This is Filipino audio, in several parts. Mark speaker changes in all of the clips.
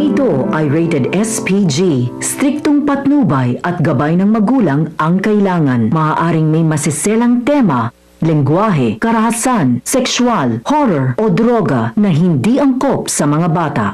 Speaker 1: ito ay rated SPG. Striktong patnubay at gabay ng magulang ang kailangan. Maaaring may masiselang tema, lengguwahe, karahasan, sexual, horror o droga na hindi angkop sa mga bata.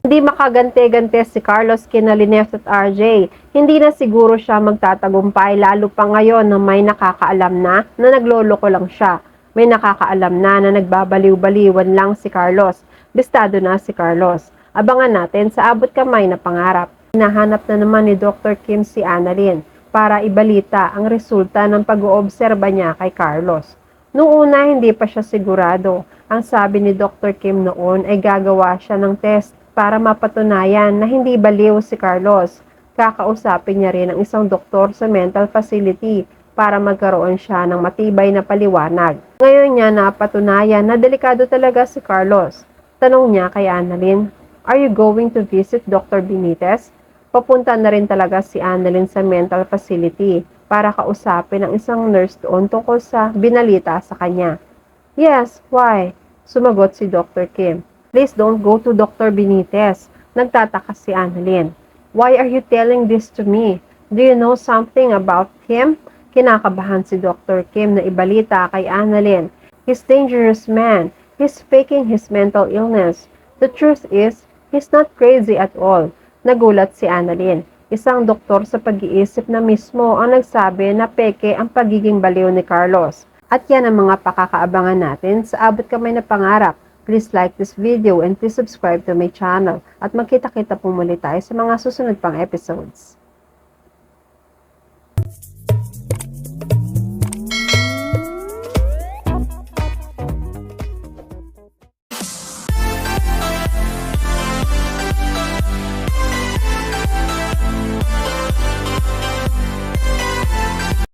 Speaker 2: Hindi makagante-gante si Carlos kina Linef at RJ. Hindi na siguro siya magtatagumpay lalo pa ngayon na may nakakaalam na nagloloko lang siya. May nakakaalam na nagbabaliw-baliwan lang si Carlos. Bistado na si Carlos. Abangan natin sa abot kamay na pangarap. Hinahanap na naman ni Dr. Kim si Annalyn para ibalita ang resulta ng pag-oobserba niya kay Carlos. Noong una hindi pa siya sigurado. Ang sabi ni Dr. Kim noon ay gagawa siya ng test para mapatunayan na hindi baliw si Carlos. Kakausapin niya rin ang isang doktor sa mental facility para magkaroon siya ng matibay na paliwanag. Ngayon niya napatunayan na delikado talaga si Carlos. Tanong niya kay Annalyn, "Are you going to visit Dr. Benitez?" Papunta na rin talaga si Annalyn sa mental facility para kausapin ang isang nurse doon tungkol sa binalita sa kanya. "Yes, why?" Sumagot si Dr. Kim. "Please don't go to Dr. Benitez." Nagtataka si Annalyn. "Why are you telling this to me? Do you know something about him?" Kinakabahan si Dr. Kim na ibalita kay Annalyn. "He's dangerous man. He's faking his mental illness. The truth is, he's not crazy at all." Nagulat si Annalyn. Isang doktor sa pag-iisip na mismo ang nagsabi na peke ang pagiging baliw ni Carlos. At yan ang mga pakakaabangan natin sa abot kamay na pangarap. Please like this video and please subscribe to my channel at magkita-kita po muli tayo sa mga susunod pang episodes.